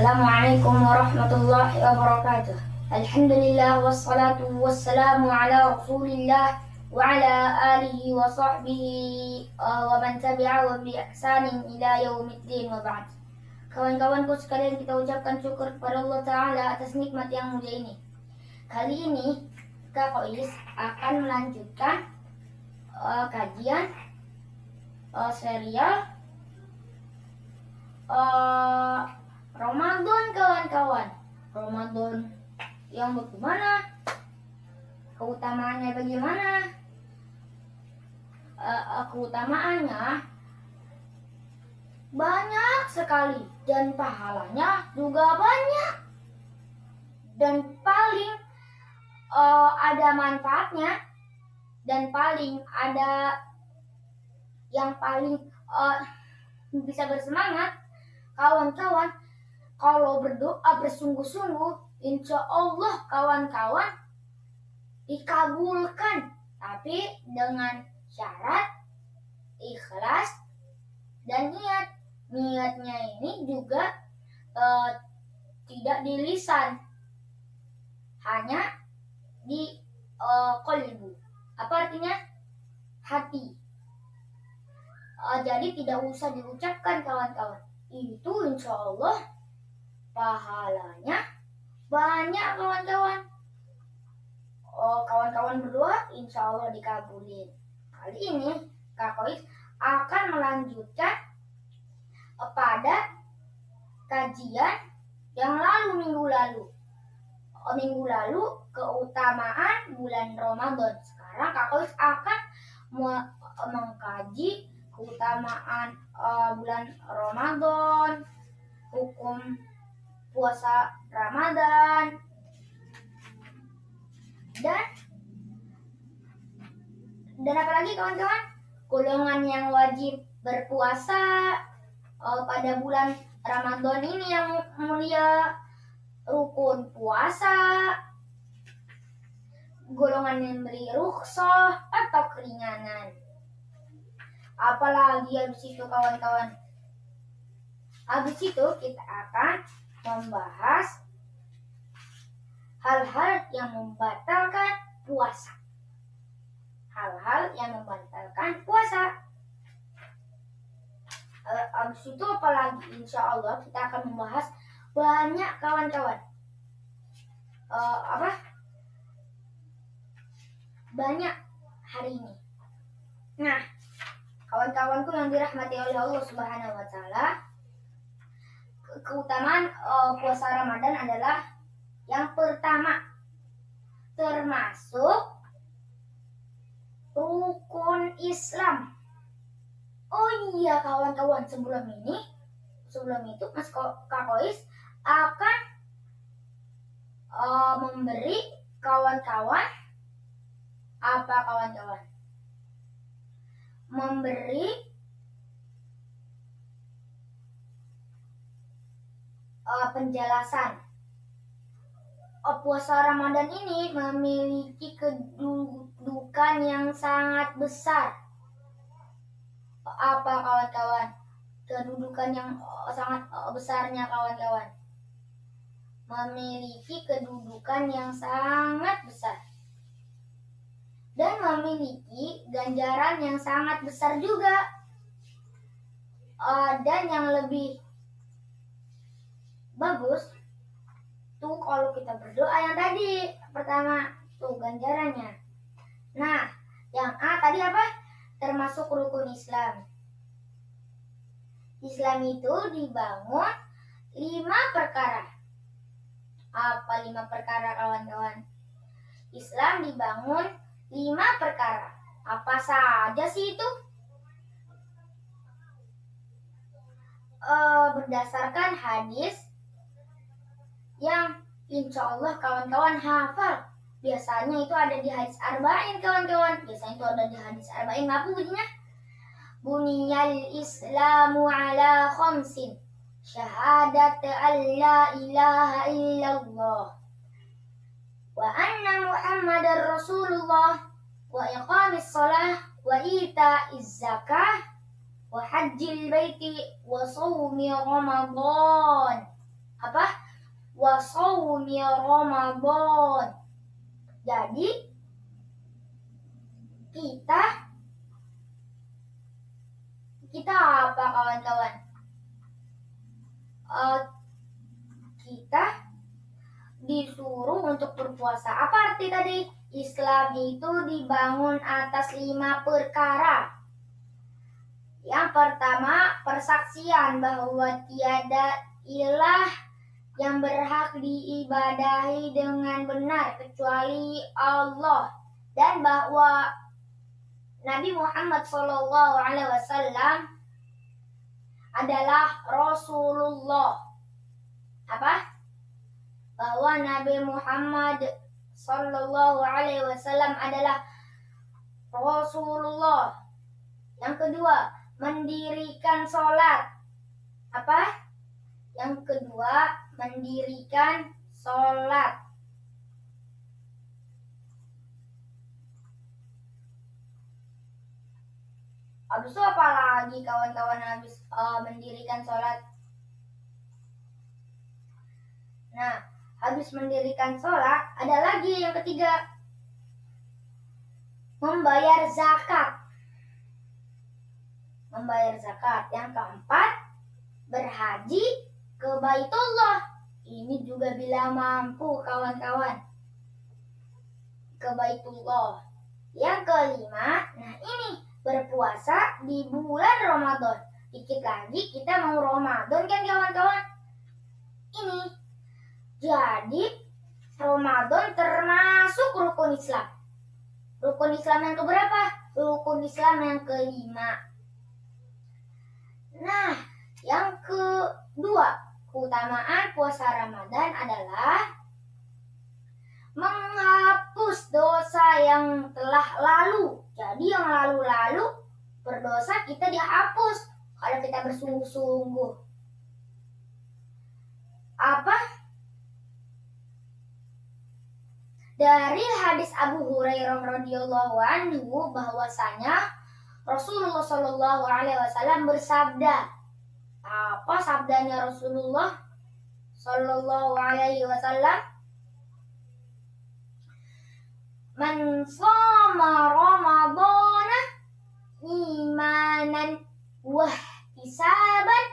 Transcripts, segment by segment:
Assalamualaikum warahmatullahi wabarakatuh. Alhamdulillah wassalatu wassalamu ala Rasulillah wa ala alihi wa sahbihi wa man tabi'ahu bi ihsanin ila yaumiddin wa ba'd. Kawan-kawanku sekalian, kita ucapkan syukur kepada Allah Ta'ala atas nikmat yang mulia ini. Kali ini Kak Kois akan melanjutkan kajian serial Ramadan, kawan-kawan. Ramadan yang bagaimana? Keutamaannya bagaimana? Keutamaannya banyak sekali dan pahalanya juga banyak. Dan paling ada manfaatnya dan paling ada yang paling bisa bersemangat, kawan-kawan. Kalau berdoa bersungguh-sungguh, insya Allah kawan-kawan dikabulkan. Tapi dengan syarat ikhlas dan niat. Niatnya ini juga tidak di lisan, hanya di qalbu. Apa artinya? Hati. Jadi tidak usah diucapkan, kawan-kawan. Itu insya Allah pahalanya banyak, kawan-kawan. Kawan-kawan berdoa, insya Allah dikabulin. Kali ini Kak Kois akan melanjutkan pada kajian yang minggu lalu. Minggu lalu keutamaan bulan Ramadan. Sekarang Kak Kois akan mengkaji keutamaan bulan Ramadan, hukum puasa Ramadan, dan apa lagi, kawan-kawan? Golongan yang wajib berpuasa pada bulan Ramadan ini yang mulia, rukun puasa, golongan yang beri rukhsah atau keringanan. Apalagi habis itu, kawan-kawan? Habis itu kita akan membahas hal-hal yang membatalkan puasa. Hal-hal yang membatalkan puasa. Habis itu apalagi? Insya Allah kita akan membahas banyak, kawan-kawan. Banyak hari ini. Nah, kawan-kawanku yang dirahmati oleh Allah Subhanahu wa Ta'ala, keutamaan puasa Ramadan adalah yang pertama, termasuk rukun Islam. Oh iya, kawan-kawan, sebelum itu Mas Kak Kois akan memberi kawan-kawan apa, kawan-kawan? Memberi penjelasan. Puasa Ramadan ini memiliki kedudukan yang sangat besar. Apa, kawan-kawan? Kedudukan yang sangat besarnya, kawan-kawan. Memiliki kedudukan yang sangat besar. Dan memiliki ganjaran yang sangat besar juga. Dan yang lebih bagus tuh kalau kita berdoa yang tadi pertama tuh ganjarannya. Nah, yang A tadi apa? Termasuk rukun Islam. Islam itu dibangun 5 perkara. Apa 5 perkara, kawan-kawan? Islam dibangun 5 perkara. Apa saja sih itu? Berdasarkan hadis yang insya Allah kawan-kawan hafal. Biasanya itu ada di hadis arba'in, kawan-kawan. Biasanya itu ada di hadis arba'in. Apa bunyinya? Buniyal Islamu ala khamsin. Syahadat an la ilaha illallah wa anna Muhammadar Rasulullah wa iqamis shalah wa ita'iz zakah wa hajjil baiti wa shaumi Ramadan. apa? Wa shaumi Ramadan. Jadi kita apa kawan-kawan? Kita disuruh untuk berpuasa. Apa arti tadi? Islam itu dibangun atas 5 perkara. Yang pertama, persaksian bahwa tiada ilah yang berhak diibadahi dengan benar kecuali Allah, dan bahwa Nabi Muhammad SAW adalah Rasulullah. Apa? Bahwa Nabi Muhammad SAW adalah Rasulullah. Yang kedua, mendirikan sholat. Apa? Yang kedua, mendirikan sholat. Habis itu apa lagi kawan-kawan habis mendirikan sholat? Nah, habis mendirikan sholat, ada lagi yang ketiga, membayar zakat. Membayar zakat. Yang keempat, berhaji ke Baitullah. Ini juga bila mampu kawan-kawan. Ke Baitullah. Yang kelima, nah ini, berpuasa di bulan Ramadan. Dikit lagi kita mau Ramadan kan kawan-kawan? Ini. Jadi Ramadan termasuk rukun Islam. Rukun Islam yang keberapa? Rukun Islam yang kelima. Nah, yang kedua, keutamaan puasa Ramadan adalah menghapus dosa yang telah lalu. Jadi yang lalu-lalu berdosa kita dihapus kalau kita bersungguh-sungguh. Apa? Dari hadis Abu Hurairah radhiyallahu anhu bahwasanya Rasulullah Shallallahu Alaihi Wasallam bersabda. Apa sabdanya Rasulullah Shallallahu Alaihi Wasallam? Man shoma Ramadana imanan wa ihtisaban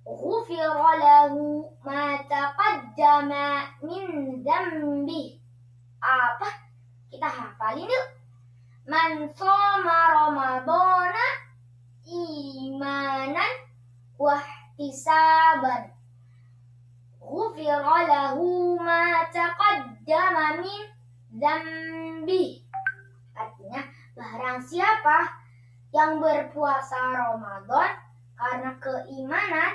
ghufira lahu ma taqaddama min dzambi. Apa? Kita hafalin yuk. Man shoma Ramadana imanan wa ihtisaban ghufira lahu ma taqaddama min dzambi. Artinya, barang siapa yang berpuasa Ramadan karena keimanan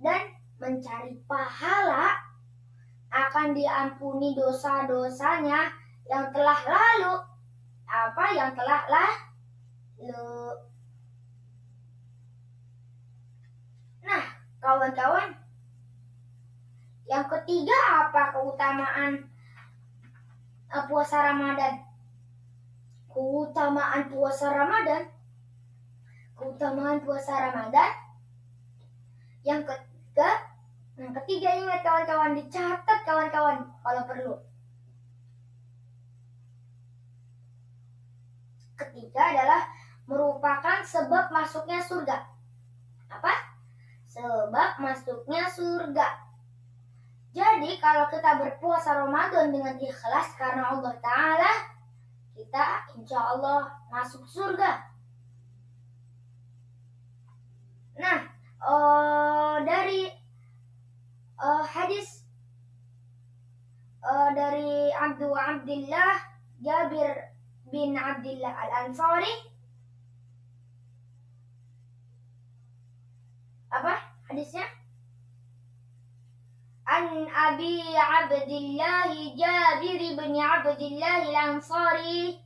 dan mencari pahala, akan diampuni dosa-dosanya yang telah lalu. Apa yang telah lalu? Nah, kawan-kawan, yang ketiga apa keutamaan puasa Ramadan? Keutamaan puasa Ramadan. Keutamaan puasa Ramadan. Yang ketiga ingat kawan-kawan, dicatat kawan-kawan kalau perlu. Ketiga adalah merupakan sebab masuknya surga. Apa? Sebab masuknya surga. Jadi kalau kita berpuasa Ramadan dengan ikhlas karena Allah Ta'ala, kita insya Allah masuk surga. Nah, dari hadis dari Abdullah Jabir bin Abdullah Al-Ansari. Apa hadisnya? An Abi Abdullah Jabir bin Abdullah Al-Ansari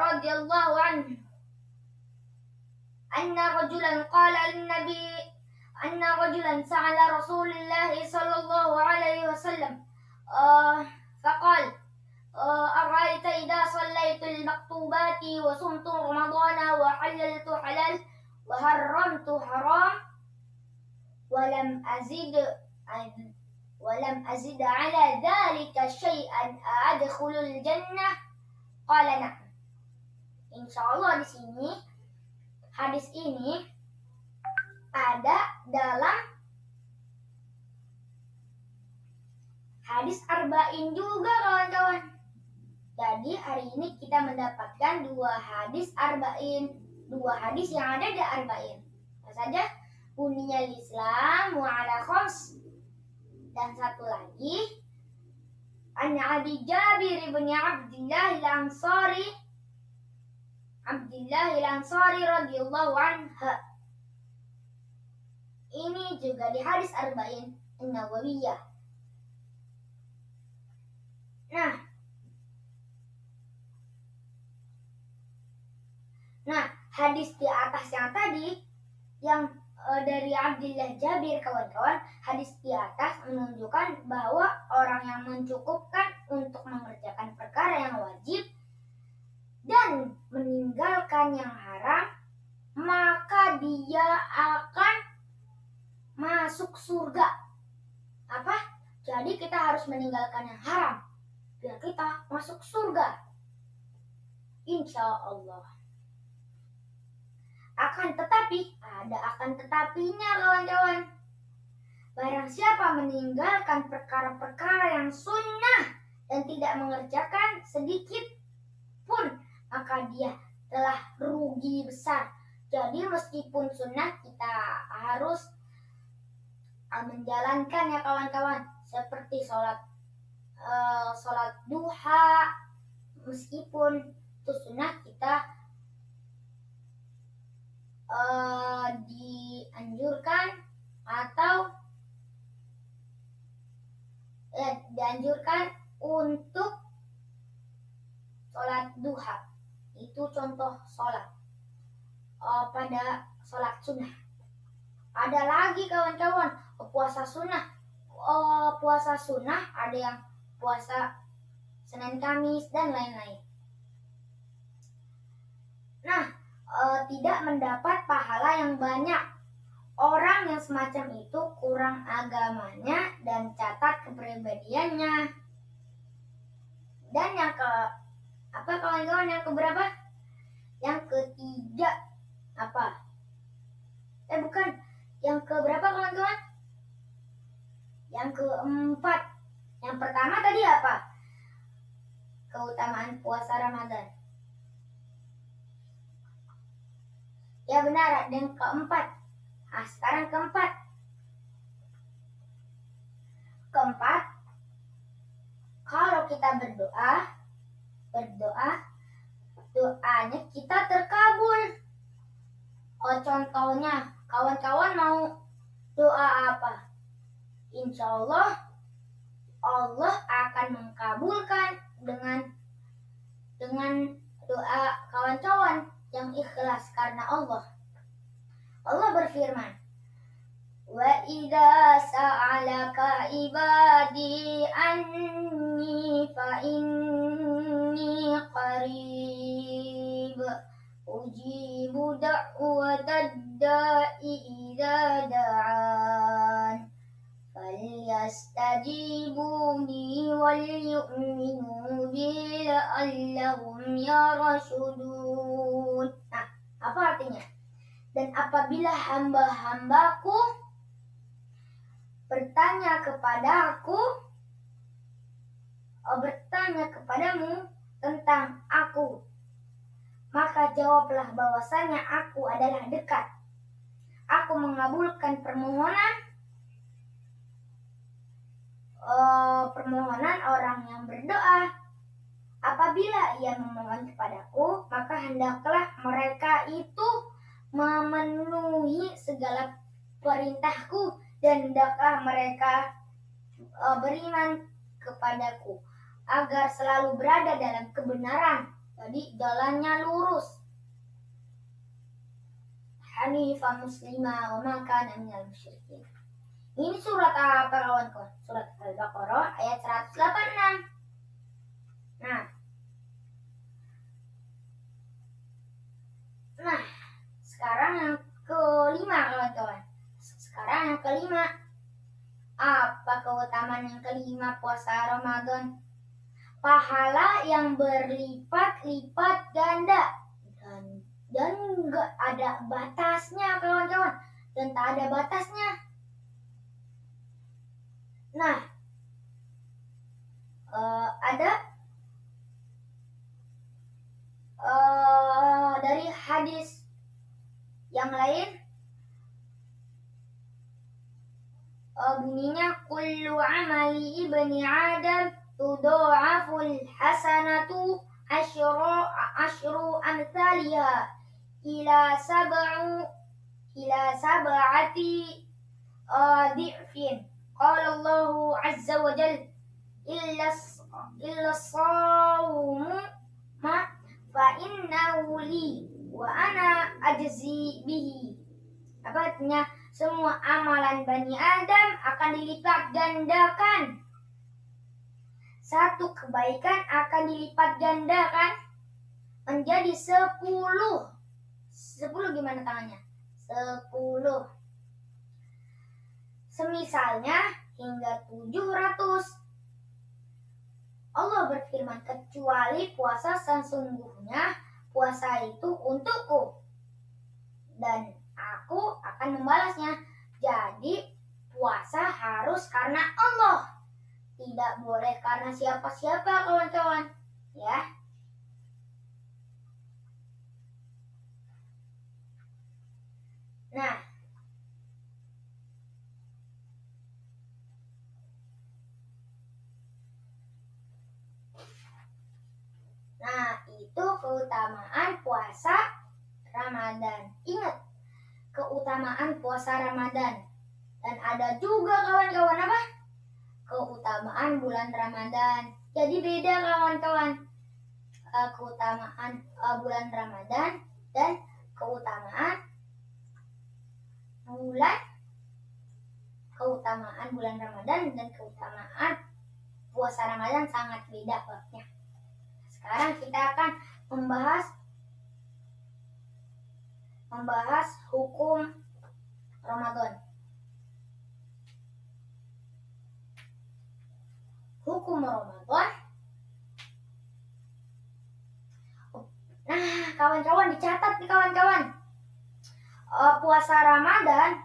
radhiyallahu anhu anna rajulan qala lin-nabi anna rajulan sa'ala Rasulullah sallallahu alaihi wasallam faqala أرأيت إذا صليت المكتوبات وصمت رمضان وحللت حلال وحرمت حرام walam azid ala dzalika syai'an adkhulul jannah qala na'am. Insyaallah di sini hadis ini ada dalam hadis arba'in juga kawan-kawan. Jadi hari ini kita mendapatkan dua hadis arba'in, dua hadis yang ada di arba'in. Apa saja? Buniyal Islam wa ala khams. Dan satu lagi an Abi Jabir bin Abdullah al-Ansari radhiyallahu anhu. Ini juga di hadis arba'in an-Nawawiyah. Nah, hadis di atas yang tadi yang dari Abdullah Jabir kawan-kawan, hadis di atas menunjukkan bahwa orang yang mencukupkan untuk mengerjakan perkara yang wajib dan meninggalkan yang haram, maka dia akan masuk surga. Apa? Jadi kita harus meninggalkan yang haram biar kita masuk surga. Insya Allah. Akan tetapi, ada akan tetapinya kawan-kawan. Barang siapa meninggalkan perkara-perkara yang sunnah dan tidak mengerjakan sedikit pun, maka dia telah rugi besar. Jadi meskipun sunnah kita harus menjalankan ya kawan-kawan, seperti sholat duha, meskipun itu sunnah kita dianjurkan atau dianjurkan untuk sholat duha. Itu contoh sholat pada sholat sunnah. Ada lagi kawan-kawan puasa sunnah. Puasa sunnah ada yang puasa Senin Kamis dan lain-lain. Nah, tidak mendapat pahala yang banyak. Orang yang semacam itu kurang agamanya dan catat kepribadiannya. Dan yang kawan-kawan, yang keberapa? Yang ketiga apa? Bukan. Yang keberapa kawan-kawan? Yang keempat. Yang pertama tadi apa? Keutamaan puasa Ramadan. Ya benar, yang keempat. Sekarang keempat. Kalau kita berdoa, doanya kita terkabul. Contohnya, kawan-kawan mau doa apa? Insya Allah akan mengkabulkan dengan doa kawan-kawan yang ikhlas karena Allah. Allah berfirman, wa idza sa'alaka ibadi anni fa inni qarib ujibu da'watad da'i idza da'an falyastajibu li wal yu'minu bi la'allahum yarshudun. Nah, apa artinya? Dan apabila hamba-hambaku bertanya kepadamu tentang aku, maka jawablah bahwasanya aku adalah dekat. Aku mengabulkan permohonan orang yang berdoa. Apabila ia memohon kepadaku, maka hendaklah mereka itu memenuhi segala perintahku dan hendaklah mereka beriman kepadaku agar selalu berada dalam kebenaran. Jadi jalannya lurus. Hanifah muslimah wa ma kana minal musyrikin. Ini surat apa kawan-kawan? Surat Al-Baqarah ayat 186. Nah, sekarang yang kelima kawan-kawan. kelima. Apa keutamaan yang kelima puasa Ramadan? Pahala yang berlipat-lipat ganda dan nggak ada batasnya kawan-kawan, dan tak ada batasnya. Nah, ada dari hadis yang lain bunyinya kullu amali ibni Adam tudha'aful hasanatu asyru amthaliha ila sab'ati di'fin. Qala Allahu azza wa jalla illa as-sawmu ma fa innahu li wa ana ajzi bihi. Apa artinya? Semua amalan Bani Adam akan dilipat gandakan. Satu kebaikan akan dilipat gandakan menjadi 10. 10 gimana tangannya? 10. Semisalnya hingga 700. Allah berfirman, kecuali puasa sesungguhnya puasa itu untukku dan aku akan membalasnya. Jadi puasa harus karena Allah, tidak boleh karena siapa-siapa kawan-kawan, ya. Nah, itu keutamaan puasa Ramadan. Ingat, keutamaan puasa Ramadan. Dan ada juga kawan-kawan apa? Keutamaan bulan Ramadan. Jadi beda kawan-kawan. Keutamaan bulan Ramadan dan keutamaan bulan Ramadan dan keutamaan puasa Ramadan sangat beda babnya. Sekarang kita akan membahas hukum Ramadan. Hukum Ramadan. Nah, kawan-kawan dicatat nih kawan-kawan. Puasa Ramadan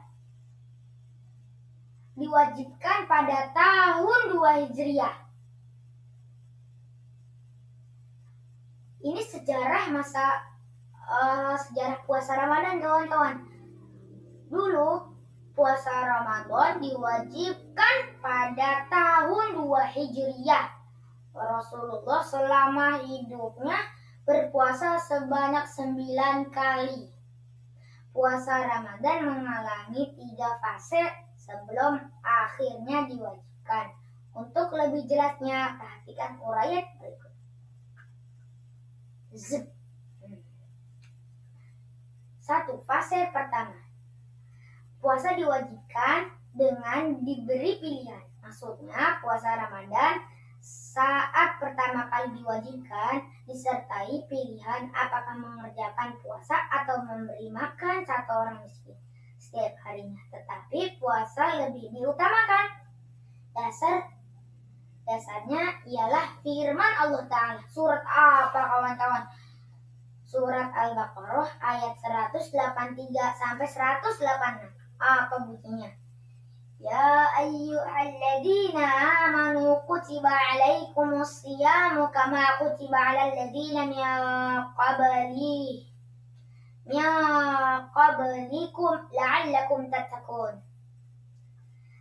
diwajibkan pada tahun 2 Hijriah. Ini sejarah puasa Ramadan kawan-kawan. Dulu puasa Ramadan diwajibkan pada tahun 2 Hijriah. Rasulullah selama hidupnya berpuasa sebanyak 9 kali. Puasa Ramadan mengalami 3 fase sebelum akhirnya diwajibkan. Untuk lebih jelasnya, perhatikan uraian berikut. Satu, fase pertama. Puasa diwajibkan dengan diberi pilihan. Maksudnya puasa Ramadan saat pertama kali diwajibkan disertai pilihan apakah mengerjakan puasa atau memberi makan satu orang miskin setiap harinya. Tetapi puasa lebih diutamakan. Dasarnya ialah firman Allah Ta'ala. Surat apa kawan-kawan? Surat Al-Baqarah ayat 183 sampai 186. Apa bunyinya? Ya ayyuhalladzina amanu kutiba alaikumus siyamu kama kutiba alal ladzina min qablikum la'allakum tattaqun.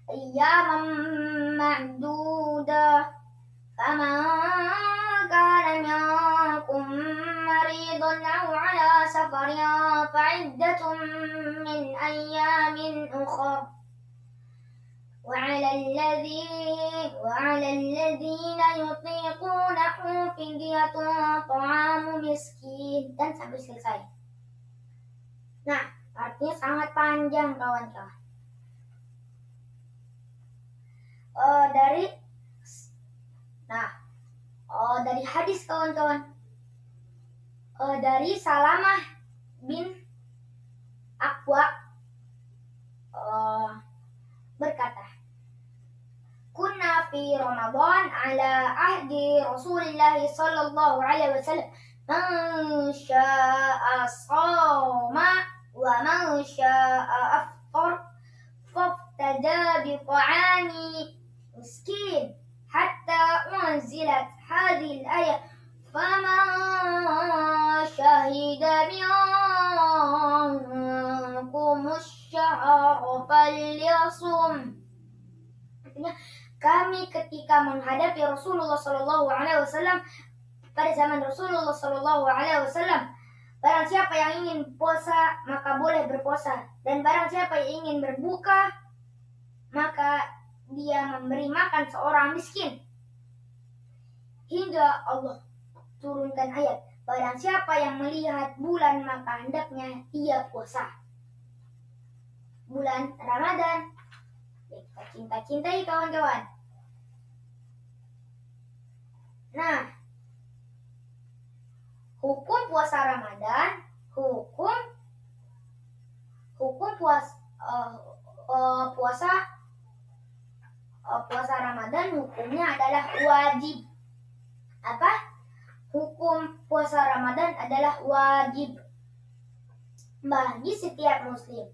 Ayyaman ma'dudah faman kana minkum maridan aw ala safarin fa'iddatun min ayyamin ukhra وعلى الذين يطيقونه فدية طعام مسكين dan sampai selesai. Nah, artinya sangat panjang kawan-kawan. Dari hadis kawan-kawan. Dari Salamah bin Aqwa Ramadan ala ahdi Rasulullah sallallahu alaihi wasallam. Man syaa'a shoma wa man syaa'a afṭar faftada bi ta'ami miskin hatta unzilat hadhihi al-ayah faman syahida minkum asy-syahra falyasum. Artinya, kami ketika menghadapi Rasulullah Shallallahu Alaihi Wasallam pada zaman Rasulullah Shallallahu Alaihi Wasallam, barang siapa yang ingin puasa maka boleh berpuasa, dan barang siapa yang ingin berbuka maka dia memberi makan seorang miskin hingga Allah turunkan ayat, barang siapa yang melihat bulan maka hendaknya ia puasa. Bulan Ramadan kita cinta-cintai kawan-kawan. Nah, hukum puasa Ramadan, hukum puasa Ramadan hukumnya adalah wajib. Apa? Hukum puasa Ramadan adalah wajib bagi setiap muslim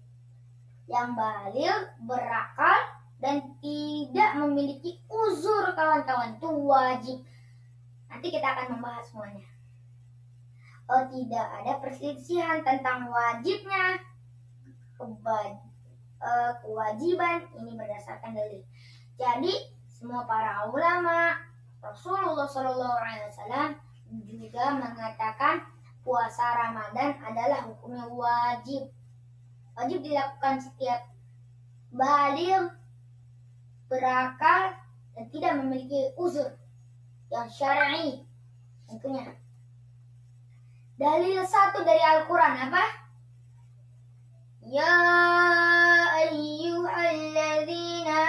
yang baligh, berakal, dan tidak memiliki uzur kawan-kawan. Itu wajib. Nanti kita akan membahas semuanya. Tidak ada perselisihan tentang wajibnya kewajiban ini berdasarkan dalil. Jadi semua para ulama, Rasulullah Shallallahu Alaihi Wasallam juga mengatakan puasa Ramadan adalah hukumnya wajib. Wajib dilakukan setiap baligh, berakal, dan tidak memiliki uzur yang syar'i tentunya. Dalil satu dari Al-Quran apa? Ya ayyuhalladzina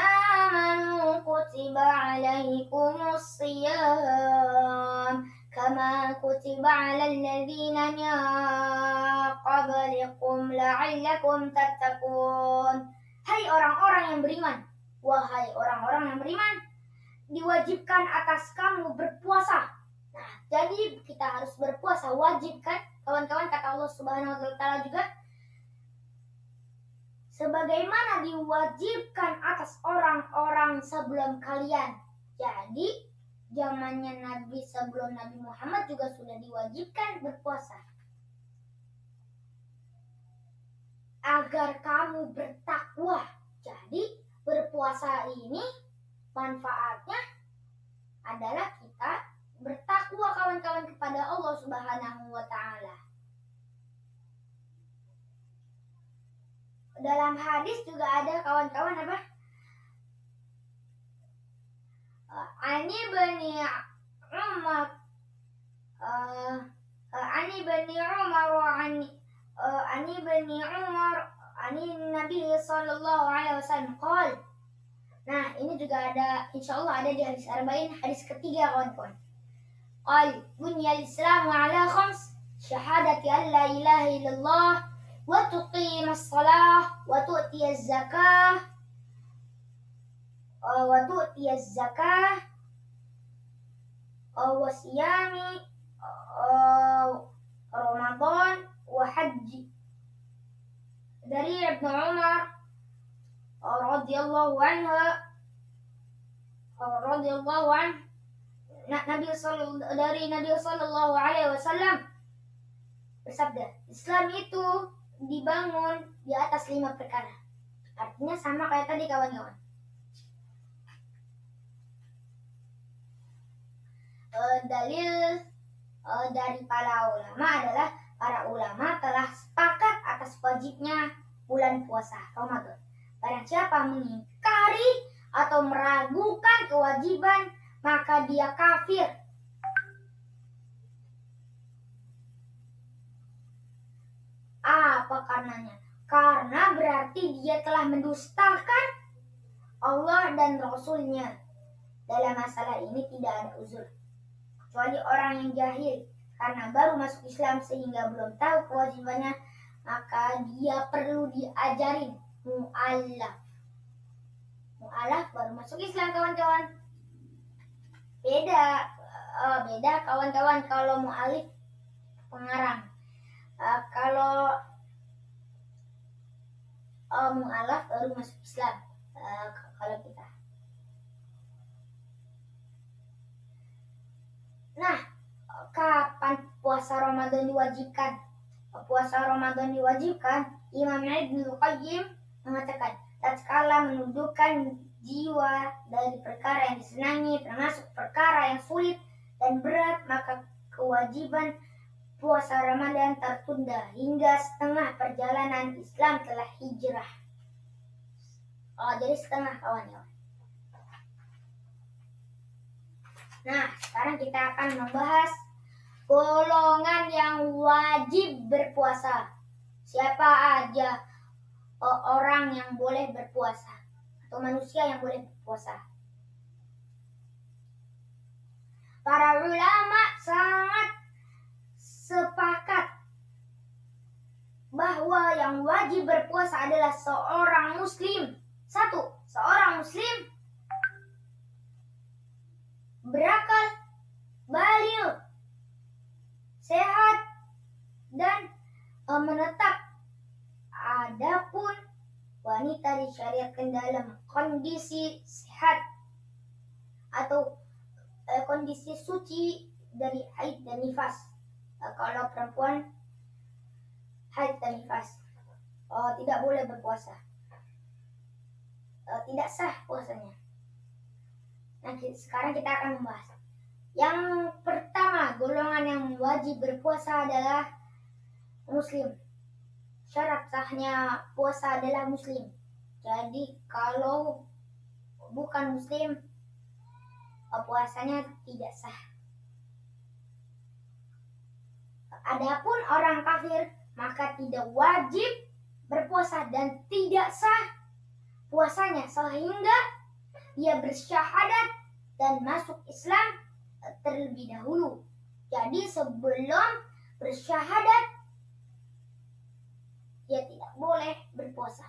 amanu kutiba alaikumus siyam kama kutiba alal ladzina min qablikum la'allakum tattaqun. Hai orang-orang yang beriman, wahai orang-orang yang beriman, diwajibkan atas kamu berpuasa. Nah, jadi kita harus berpuasa, wajib kan? Kawan-kawan, kata Allah Subhanahu wa taala juga, sebagaimana diwajibkan atas orang-orang sebelum kalian. Jadi, zamannya Nabi sebelum Nabi Muhammad juga sudah diwajibkan berpuasa. Agar kamu bertakwa. Jadi, berpuasa ini manfaatnya adalah kita bertakwa kawan-kawan kepada Allah Subhanahu wa taala. Dalam hadis juga ada kawan-kawan apa? Ani bani Umar ani Nabi sallallahu alaihi wasallam qol. Nah, ini juga ada, insyaallah ada di hadis arba'in, hadis ketiga kawan-kawan. Qal bunyal islamu ala khams, syahadati an la ilaha illallah wa tuqimas shalah wa tu'tiyaz zakah wa siyami Ramadan wa haji. Dari Ibnu Umar radhiyallahu anhu dari Nabi sallallahu alaihi wasallam bersabda, Islam itu dibangun di atas 5 perkara. Artinya sama kayak tadi kawan-kawan. Dalil dari para ulama adalah para ulama telah sepakat atas wajibnya bulan puasa Ramadan. Barang siapa mengingkari atau meragukan kewajiban, maka dia kafir. Apa karenanya? Karena berarti dia telah mendustakan Allah dan Rasul-Nya. Dalam masalah ini tidak ada uzur, kecuali orang yang jahil karena baru masuk Islam sehingga belum tahu kewajibannya, maka dia perlu diajarin mu'allaf baru masuk Islam kawan-kawan. Beda kawan-kawan kalau mu'alif pengarang. Kalau mu'alaf baru masuk Islam. Kalau kita. Nah, kapan puasa Ramadan diwajibkan? Puasa Ramadan diwajibkan, Imam Ibnu Qayyim mengatakan, tatkala menundukkan jiwa dari perkara yang disenangi, termasuk perkara yang sulit dan berat, maka kewajiban puasa Ramadan tertunda hingga setengah perjalanan Islam telah hijrah. Jadi setengah kawan-kawan. Nah, sekarang kita akan membahas golongan yang wajib berpuasa. Siapa aja orang yang boleh berpuasa atau manusia yang boleh berpuasa? Para ulama sangat sepakat bahwa yang wajib berpuasa adalah seorang muslim. Satu, seorang muslim berakal, baligh, sehat, dan menetap. Adapun wanita disyariatkan dalam kondisi sehat atau kondisi suci dari haid dan nifas. Kalau perempuan haid dan nifas tidak boleh berpuasa, tidak sah puasanya. Nah, sekarang kita akan membahas. Yang pertama, golongan yang wajib berpuasa adalah muslim. Syarat sahnya puasa adalah muslim. Jadi kalau bukan muslim, puasanya tidak sah. Adapun orang kafir, maka tidak wajib berpuasa dan tidak sah puasanya sehingga dia bersyahadat dan masuk Islam terlebih dahulu. Jadi sebelum bersyahadat dia tidak boleh berpuasa.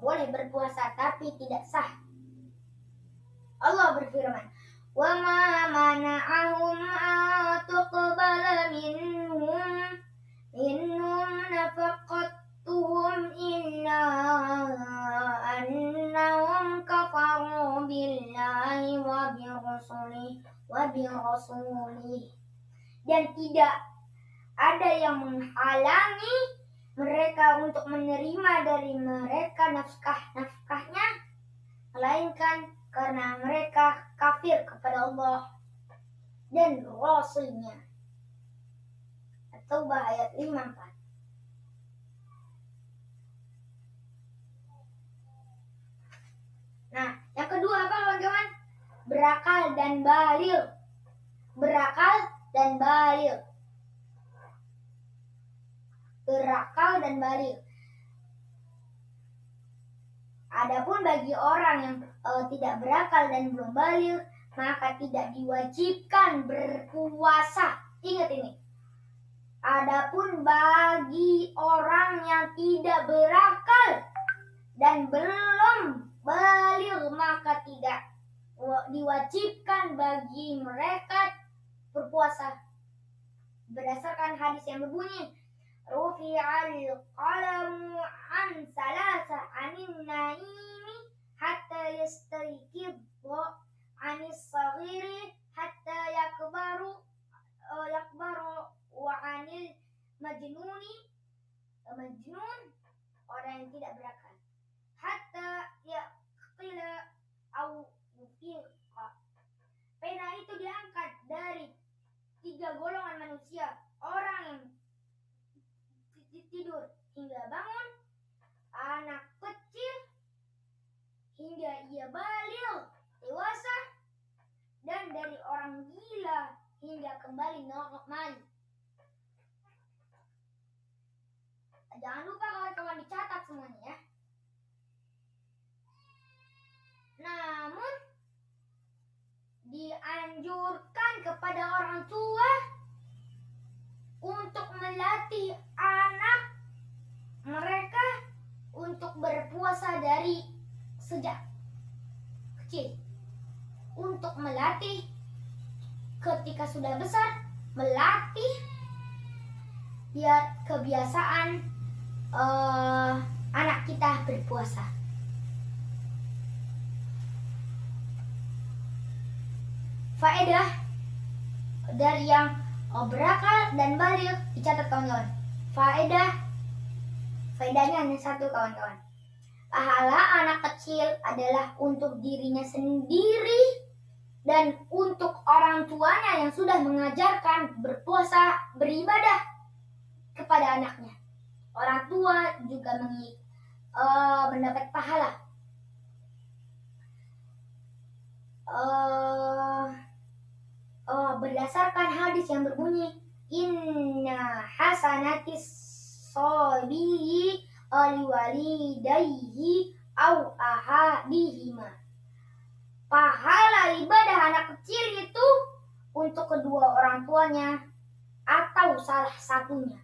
Boleh berpuasa tapi tidak sah. Allah berfirman, "Wa ma mana'ahum an tuqbala minhum nafaqatuhum illa annahum kafaru billahi wa birasulihi." Dan tidak ada yang menghalangi mereka untuk menerima dari mereka nafkahnya, melainkan karena mereka kafir kepada Allah dan Rasulnya. At-Taubah ayat 54. Nah, yang kedua apa kawan-kawan? Berakal dan baligh. Berakal dan baligh. Berakal dan baligh. Adapun bagi orang yang tidak berakal dan belum baligh, maka tidak diwajibkan berpuasa. Ingat ini. Adapun bagi orang yang tidak berakal dan belum baligh, maka tidak diwajibkan bagi mereka berpuasa. Berdasarkan hadis yang berbunyi, Rufi'al qalamu an salasa anin naimi hatta yastayqidhu anis saghiri hatta yakbaru wa anil majnun orang yang tidak berakal hatta yaqila au yufiqa. Pena itu diangkat dari 3 golongan manusia, orang yang tidur hingga bangun, anak kecil hingga ia baligh dewasa, dan dari orang gila hingga kembali normal. Jangan lupa kawan-kawan dicatat semuanya ya. Namun dianjurkan kepada orang tua untuk melatih anak mereka untuk berpuasa dari sejak kecil. untuk melatih ketika sudah besar, melatih biar kebiasaan anak kita berpuasa. Faedah dari yang berakal dan baligh dicatat kawan-kawan. Faedahnya hanya satu kawan-kawan. Pahala anak kecil adalah untuk dirinya sendiri dan untuk orang tuanya yang sudah mengajarkan berpuasa, beribadah kepada anaknya. Orang tua juga mendapat pahala. Berdasarkan hadis yang berbunyi, inna hasanatis sobiyi aliwalidayhi au ahadihima. Pahala ibadah anak kecil itu untuk kedua orang tuanya atau salah satunya.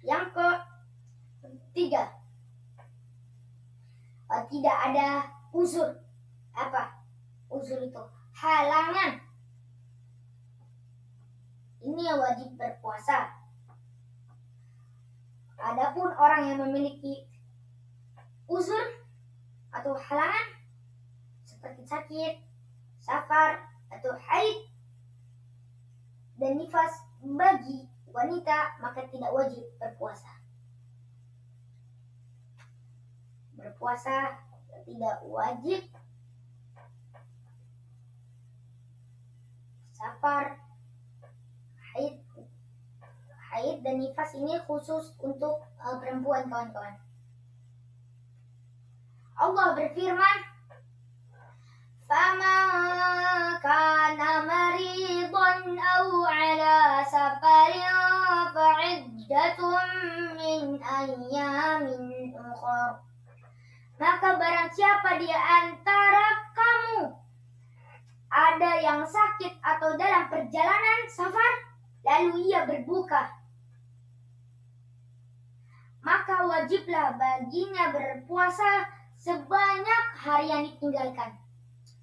Yang ketiga, tidak ada uzur. Apa uzur itu? Halangan. Ini yang wajib berpuasa. Adapun orang yang memiliki uzur atau halangan seperti sakit, safar, atau haid dan nifas bagi wanita, maka tidak wajib berpuasa. Berpuasa tidak wajib. Safar, haid dan nifas ini khusus untuk perempuan kawan-kawan. Allah berfirman, "Faman kana maridan aw ala safarin fa'iddatun min ayyamin ukhra." Maka barang siapa di antara kamu ada yang sakit atau dalam perjalanan safar, lalu ia berbuka, maka wajiblah baginya berpuasa sebanyak hari yang ditinggalkan.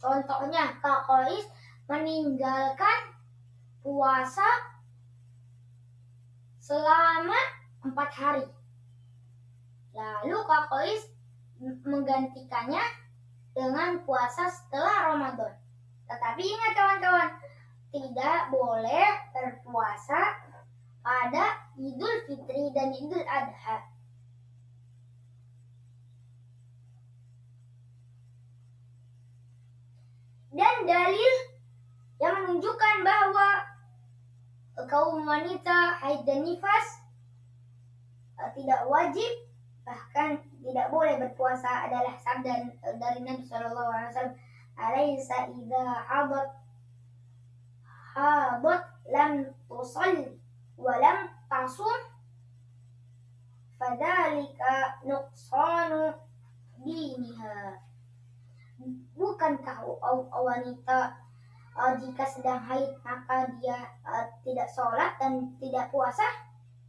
Contohnya, Kak Kois meninggalkan puasa selama 4 hari. Lalu Kak Kois menggantikannya dengan puasa setelah Ramadan. Tetapi ingat kawan-kawan, tidak boleh berpuasa pada Idul Fitri dan Idul Adha. Dan dalil yang menunjukkan bahwa kaum wanita haid dan nifas tidak wajib, bahkan tidak boleh berpuasa adalah sabda dari Nabi SAW, "Alaysa idza hadat lam tusalli wa lam tasum fadzalika nuqsanu diniha." Bukankah wanita jika sedang haid maka dia tidak sholat dan tidak puasa?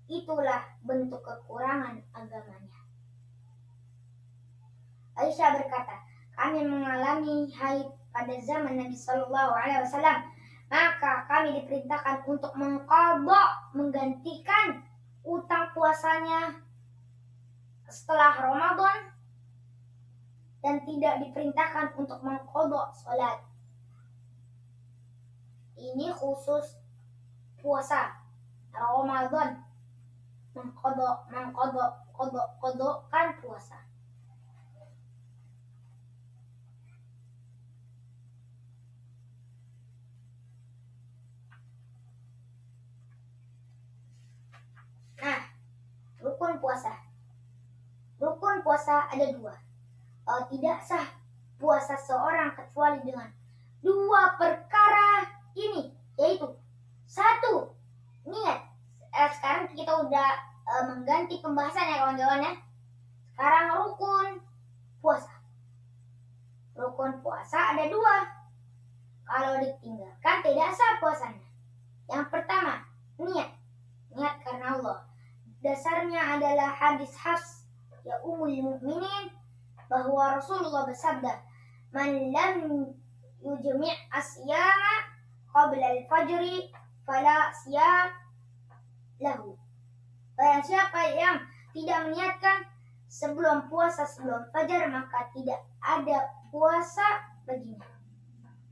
Itulah bentuk kekurangan agamanya. Aisyah berkata, kami mengalami haid pada zaman Nabi Shallallahu Alaihi Wasallam, maka kami diperintahkan untuk menggantikan utang puasanya setelah Ramadan, dan tidak diperintahkan untuk mengqadha salat. Ini khusus puasa Ramadan, mengqadhakan puasa. Nah, rukun puasa. Rukun puasa ada 2. Tidak sah puasa seorang kecuali dengan 2 perkara ini, yaitu 1, niat. Sekarang kita udah mengganti pembahasan ya kawan-kawan ya. Sekarang rukun puasa. Rukun puasa ada 2. Kalau ditinggalkan tidak sah puasanya. Yang pertama, niat. niat karena Allah. Dasarnya adalah hadis Hafs ya Ummul Mukminin bahwa Rasulullah bersabda, "Man lam yujmi' asyama qabla al-fajri fala siyam lahu." Barang siapa yang tidak meniatkan sebelum puasa sebelum fajar, maka tidak ada puasa baginya.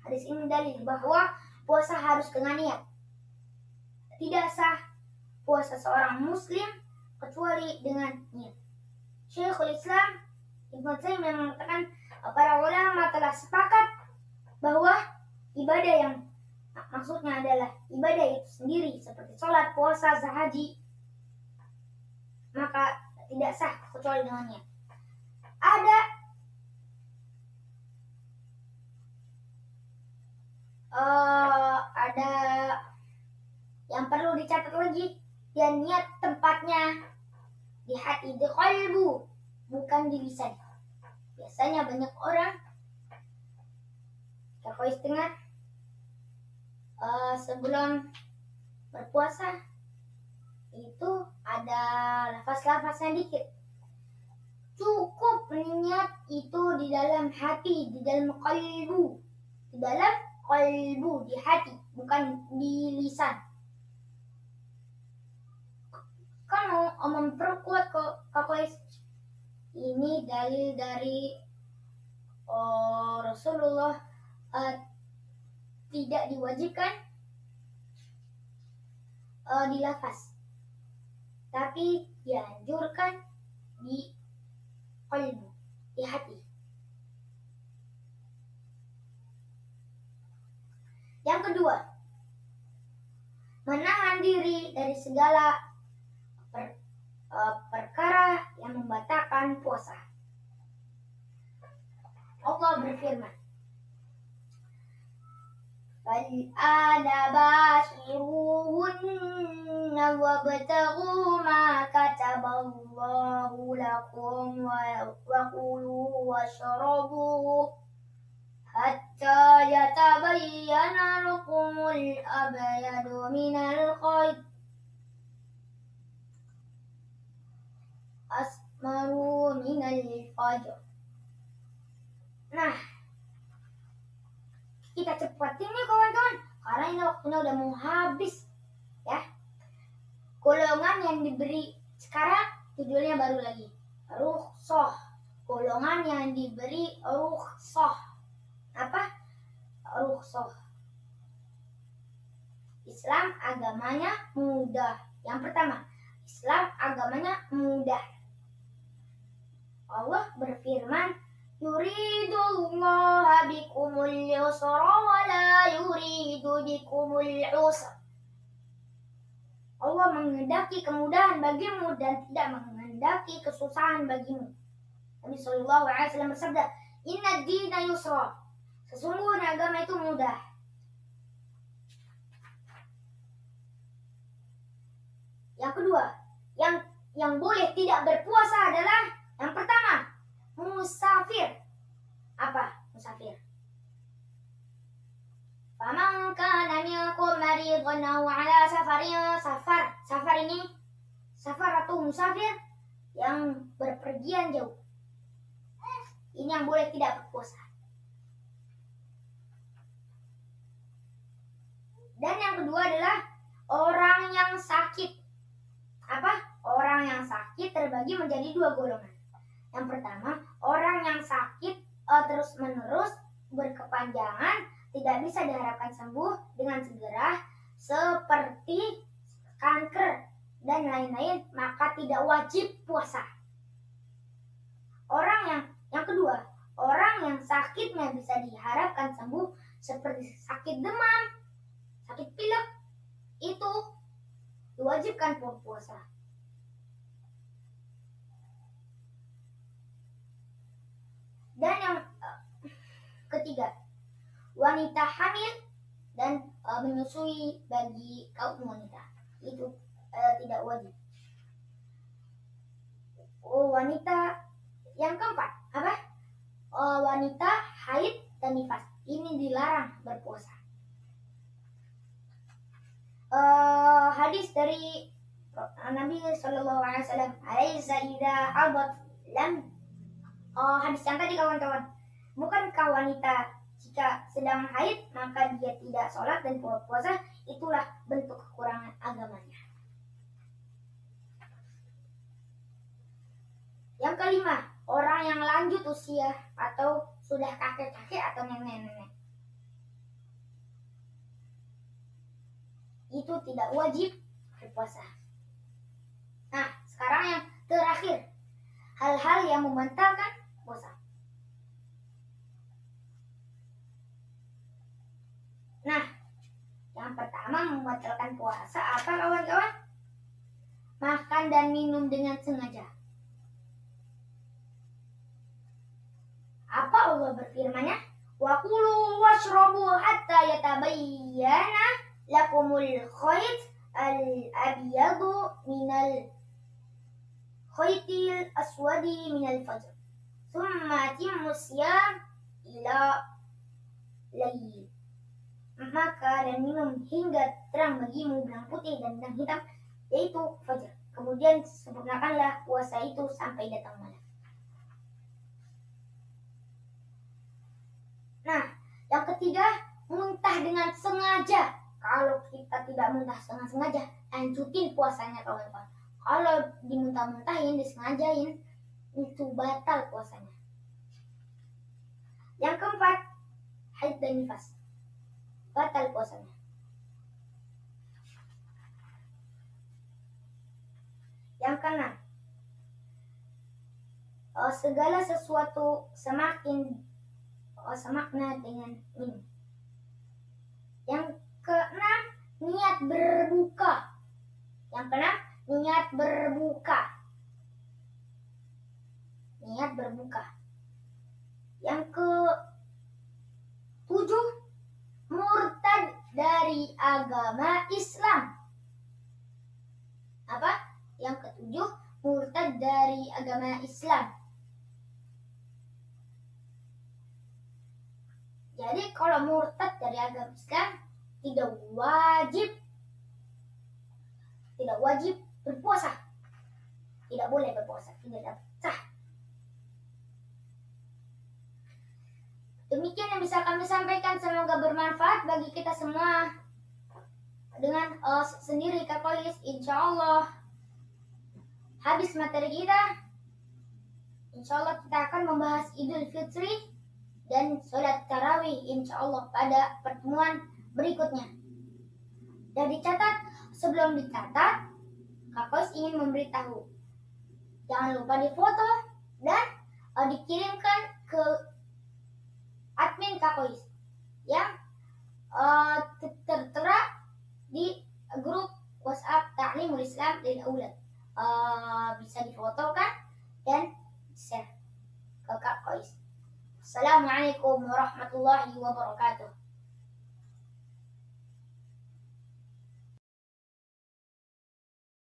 Hadis ini dalil bahwa puasa harus dengan niat. Tidak sah puasa seorang muslim kecuali dengan niat. Syekhul Islam Ibnu Taimiyah mengatakan para ulama telah sepakat bahwa ibadah yang maksudnya adalah ibadah itu sendiri seperti sholat, puasa, haji, maka tidak sah kecuali dengan niat. Ada yang perlu dicatat lagi, dan niat tempatnya di hati, di qalbu, bukan di lisan. Biasanya banyak orang kalau setengah sebelum berpuasa itu ada lafaz-lafaznya dikit. Cukup niat itu di dalam hati, di dalam qalbu, di hati, bukan di lisan. Kan mau memperkuat kok ini dalil dari Rasulullah tidak diwajibkan di lafaz, tapi dianjurkan di qalbu, di hati. Yang kedua, menahan diri dari segala perkara yang membatalkan puasa. Allah berfirman, "Fal-ana bashiruhunna wabtaghu ma kataballahu lakum wa kulu washrabu hatta yatabayyana lakumul abyadu minal khayt asmaru minal fajr." Nah, kita cepatin nih kawan-kawan, karena ini waktunya udah mau habis ya. Golongan yang diberi sekarang judulnya baru lagi, rukhsah. Golongan yang diberi rukhsah. Apa? Rukhsah. Islam agamanya mudah. Yang pertama, Islam agamanya mudah. Allah berfirman, "Yuridullahu bikumul yusra wa la yuridu bikumul usra." Allah menghendaki kemudahan bagimu dan tidak menghendaki kesusahan bagimu. Nabi sallallahu alaihi wasallam bersabda, "Inna ad-dina yusra." Sesungguhnya agama itu mudah. Yang kedua, yang boleh tidak berpuasa adalah yang pertama, musafir. Apa musafir? Faman kana minkum maridan aw ala safarin. Safar ini safar atau musafir yang berpergian jauh. Ini yang boleh tidak berpuasa. Dan yang kedua adalah orang yang sakit. Apa? Orang yang sakit terbagi menjadi dua golongan. Yang pertama, orang yang sakit terus-menerus berkepanjangan, tidak bisa diharapkan sembuh dengan segera, seperti kanker dan lain-lain, maka tidak wajib puasa. Yang kedua, orang yang sakitnya bisa diharapkan sembuh, seperti sakit demam, sakit pilek, itu diwajibkan puasa. Dan yang ketiga, wanita hamil dan menyusui bagi kaum wanita, itu tidak wajib. Wanita yang keempat, apa? Wanita haid dan nifas, ini dilarang berpuasa. Hadis dari Nabi Shallallahu Alaihi Wasallam, "Alaysa idza hadat lam." Hadis yang tadi kawan-kawan, bukankah wanita jika sedang haid maka dia tidak sholat dan puasa, itulah bentuk kekurangan agamanya. Yang kelima, orang yang lanjut usia atau sudah kakek-kakek atau nenek-nenek, itu tidak wajib berpuasa. Nah, sekarang yang terakhir, hal-hal yang membatalkan puasa. Nah, yang pertama membatalkan puasa apa kawan-kawan? Makan dan minum dengan sengaja. Apa Allah berfirman-Nya? Wa kulu washrabu hatta yatabayyana lakumul khayt al-abyadu minal khaytil aswadi minal fajr. Tsumma atimmu siyam ila layl. Maka dan minum hingga terang bagimu benang putih dan benang hitam, yaitu fajar. Kemudian sempurnakanlah puasa itu sampai datang malam. Nah, yang ketiga, muntah dengan sengaja. Kalau kita tidak muntah sengaja, lanjutin puasanya kawan-kawan. Kalau dimuntah-muntahin, disengajain, itu batal puasanya. Yang keempat, haid dan nifas, batal puasanya. Yang keenam, segala sesuatu semakna dengan minum. Yang keenam, niat berbuka. Yang keenam, niat berbuka. Niat berbuka. Yang ketujuh, murtad dari agama Islam. Apa? Yang ketujuh, murtad dari agama Islam. Jadi kalau murtad dari agama Islam tidak wajib berpuasa. Tidak boleh berpuasa, tidak sah. Demikian yang bisa kami sampaikan, semoga bermanfaat bagi kita semua. Dengan sendiri Kak Kois, insya Allah habis materi kita. Insya Allah kita akan membahas Idul Fitri dan sholat tarawih insya Allah pada pertemuan berikutnya. Dan dicatat, sebelum dicatat, Kak Kois ingin memberitahu, jangan lupa difoto dan dikirimkan ke admin Kak Kois yang tertera di grup WhatsApp Ta'limul Islam lil Aulad. Bisa difotokan dan share ke Kak Kois. Assalamualaikum warahmatullahi wabarakatuh.